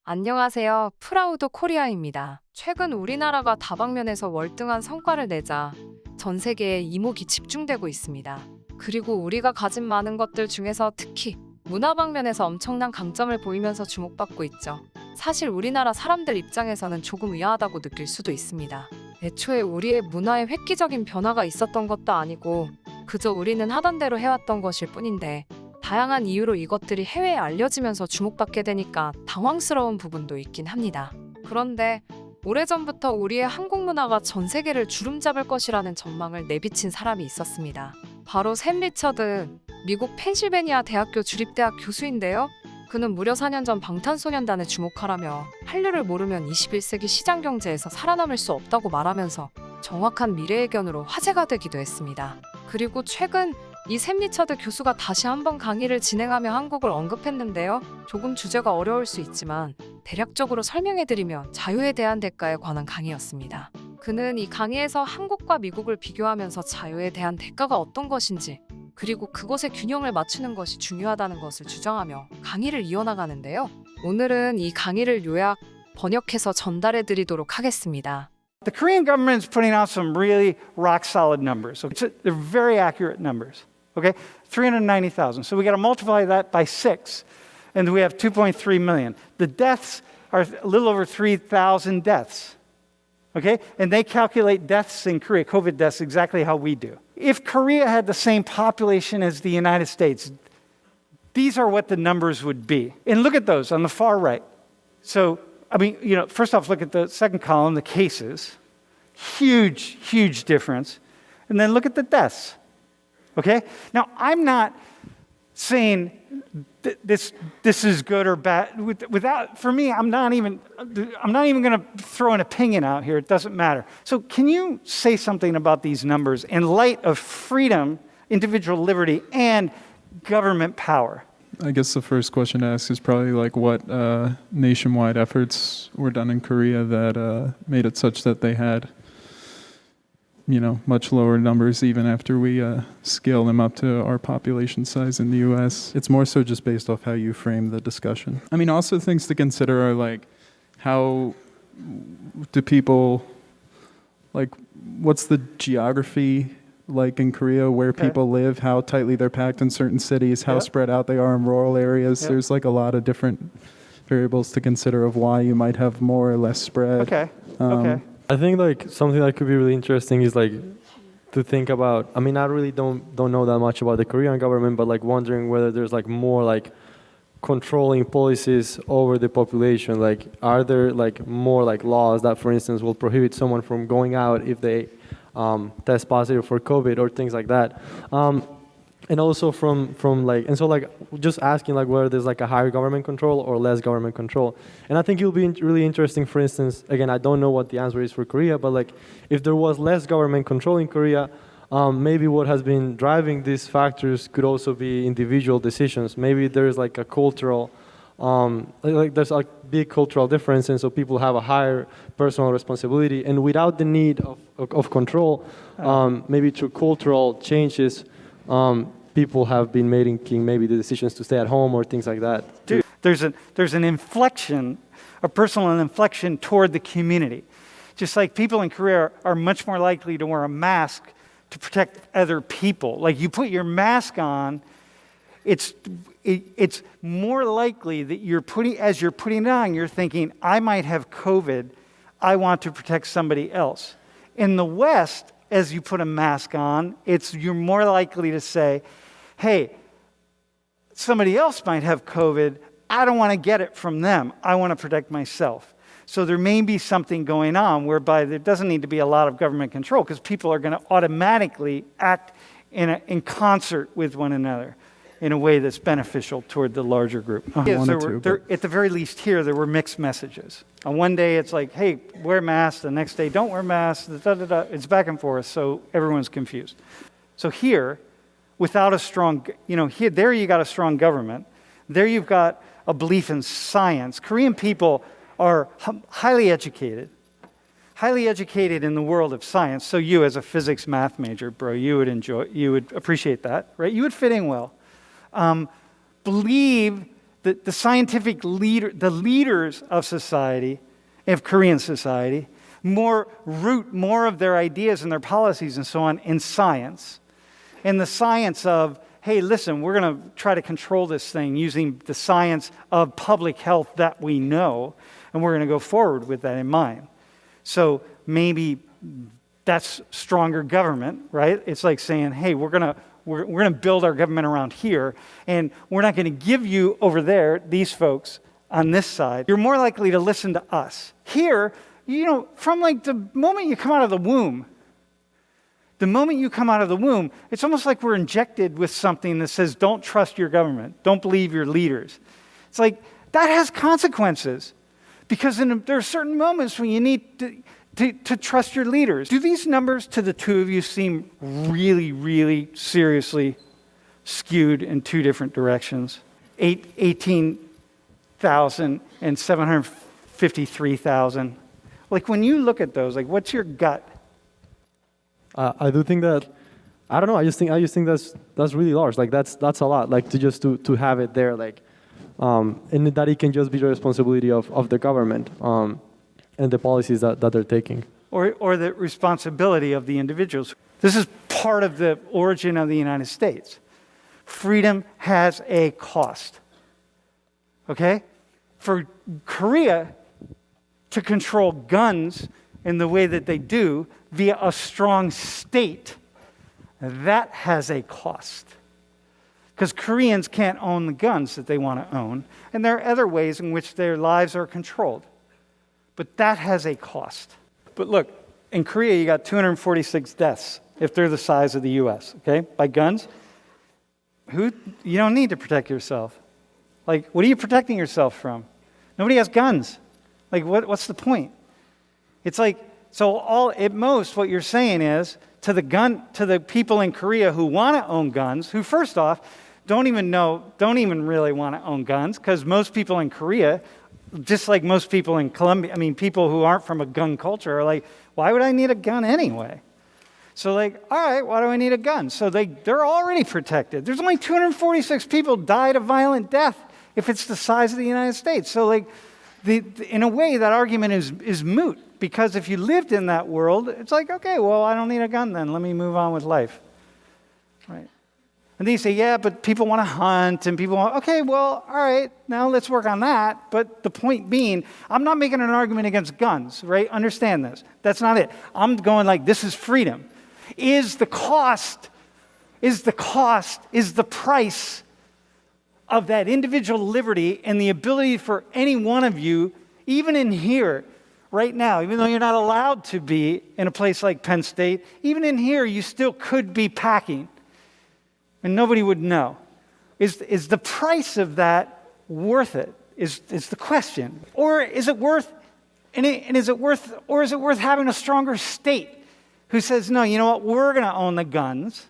안녕하세요. 프라우드 코리아입니다. 최근 우리나라가 다방면에서 월등한 성과를 내자 전 세계에 이목이 집중되고 있습니다. 그리고 우리가 가진 많은 것들 중에서 특히 문화 방면에서 엄청난 강점을 보이면서 주목받고 있죠. 사실 우리나라 사람들 입장에서는 조금 의아하다고 느낄 수도 있습니다. 애초에 우리의 문화에 획기적인 변화가 있었던 것도 아니고 그저 우리는 하던 대로 해왔던 것일 뿐인데 다양한 이유로 이것들이 해외에 알려지면서 주목받게 되니까 당황스러운 부분도 있긴 합니다. 그런데 오래전부터 우리의 한국 문화가 전 세계를 주름잡을 것이라는 전망을 내비친 사람이 있었습니다. 바로 샘 리처드, 미국 펜실베니아 대학교 주립대학 교수인데요. 그는 무려 4년 전 방탄소년단에 주목하라며 한류를 모르면 21세기 시장 경제에서 살아남을 수 없다고 말하면서 정확한 미래 예견으로 화제가 되기도 했습니다. 그리고 최근 이 샘 리처드 교수가 다시 한번 강의를 진행하며 한국을 언급했는데요. 조금 주제가 어려울 수 있지만 대략적으로 설명해드리며 자유에 대한 대가에 관한 강의였습니다. 그는 이 강의에서 한국과 미국을 비교하면서 자유에 대한 대가가 어떤 것인지 그리고 그것의 균형을 맞추는 것이 중요하다는 것을 주장하며 강의를 이어나가는데요. 오늘은 이 강의를 요약, 번역해서 전달해드리도록 하겠습니다. The Korean government is putting out some really rock-solid numbers. They're very accurate numbers. Okay, 390,000. So we got to multiply that by 6, and we have 2.3 million. The deaths are a little over 3,000 deaths. Okay, and they calculate deaths in Korea, COVID deaths, exactly how we do. If Korea had the same population as the United States, these are what the numbers would be. And look at those on the far right. So, I mean, first off, look at the second column, the cases. Huge, huge difference. And then look at the deaths. Okay? Now, I'm not saying this is good or bad. For me, I'm not even going to throw an opinion out here. It doesn't matter. So, can you say something about these numbers in light of freedom, individual liberty, and government power? I guess the first question to ask is probably like what nationwide efforts were done in Korea that made it such that they had, much lower numbers even after we scale them up to our population size in the US. It's more so just based off how you frame the discussion. I mean, also things to consider are like how do people, like what's the geography like in Korea, where people live, how tightly they're packed in certain cities, how spread out they are in rural areas. There's like a lot of different variables to consider of why you might have more or less spread. Okay. I think like something that could be really interesting is like to think about. I mean, I really don't know that much about the Korean government, but like wondering whether there's like more like controlling policies over the population. Like, are there like more like laws that, for instance, will prohibit someone from going out if they test positive for COVID or things like that, and also from like, and so like just asking like whether there's like a higher government control or less government control. And I think it will be really interesting. For instance, again, I don't know what the answer is for Korea, but like if there was less government control in Korea, maybe what has been driving these factors could also be individual decisions. Maybe there's like a cultural. There's a big cultural difference, and so people have a higher personal responsibility, and without the need of control, maybe through cultural changes, people have been making maybe the decisions to stay at home or things like that. Dude, there's an inflection, a personal inflection toward the community. Just like people in Korea are much more likely to wear a mask to protect other people. Like you put your mask on, it's more likely that as you're putting it on, you're thinking, I might have COVID, I want to protect somebody else. In the West, as you put a mask on, you're more likely to say, hey, somebody else might have COVID, I don't want to get it from them, I want to protect myself. So there may be something going on whereby there doesn't need to be a lot of government control because people are going to automatically act in concert with one another in a way that's beneficial toward the larger group. At the very least here, there were mixed messages. On one day, it's like, hey, wear masks. The next day, don't wear masks. It's back and forth, so everyone's confused. So here, without a strong, there you got a strong government. There you've got a belief in science. Korean people are highly educated in the world of science. So you, as a physics math major, bro, you would appreciate that, right? You would fit in well. Believe the scientific the leaders of society, of Korean society, root more of their ideas and their policies and so on in science. In the science of, hey, listen, we're going to try to control this thing using the science of public health that we know, and we're going to go forward with that in mind. So maybe that's stronger government, right? It's like saying, hey, we're going to build our government around here, and we're not going to give you over there, these folks on this side. You're more likely to listen to us. Here, from like the moment you come out of the womb, it's almost like we're injected with something that says, don't trust your government, don't believe your leaders. It's like, that has consequences, because there are certain moments when you need to trust your leaders. Do these numbers to the two of you seem really, really seriously skewed in two different directions? 18,000 and 753,000. Like when you look at those, like what's your gut? I do think that, I don't know. I just think that's really large. Like that's a lot. Like to have it there, like, and that it can just be the responsibility of the government and the policies that they're taking, or the responsibility of the individuals. This is part of the origin of the United States. Freedom has a cost. Okay, for Korea to control guns in the way that they do via a strong state, that has a cost. Because Koreans can't own the guns that they want to own, and there are other ways in which their lives are controlled. But that has a cost. But look, in Korea you got 246 deaths if they're the size of the US, okay, by guns. You don't need to protect yourself. Like, what are you protecting yourself from? Nobody has guns. Like, what's the point? It's like, so at most what you're saying is to the people in Korea who want to own guns, who first off don't even really want to own guns, because most people in Korea, just like most people in Colombia, people who aren't from a gun culture are like, why would I need a gun anyway? So like, all right, why do I need a gun? So they're already protected. There's only 246 people died a violent death if it's the size of the United States. So like, in a way, that argument is moot, because if you lived in that world, it's like, okay, well, I don't need a gun then. Let me move on with life, right? And then you say, yeah, but people want to hunt, and people want, okay, well, all right, now let's work on that. But the point being, I'm not making an argument against guns, right? Understand this. That's not it. I'm going like, this is freedom. Is the price of that individual liberty and the ability for any one of you, even in here, right now, even though you're not allowed to be in a place like Penn State, even in here, you still could be packing, and nobody would know. Is the price of that worth it? Is the question, or is it worth having a stronger state who says, no, you know what? We're going to own the guns.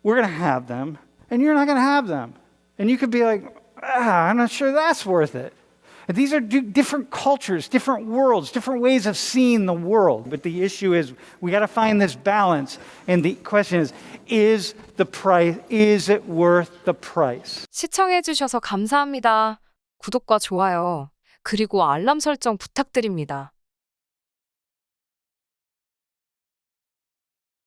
We're going to have them, and you're not going to have them. And you could be like, I'm not sure that's worth it. And these are different cultures, different worlds, different ways of seeing the world. But the issue is, we got to find this balance. And the question is it worth the price? 시청해주셔서 감사합니다. 구독과 좋아요, 그리고 알람 설정 부탁드립니다.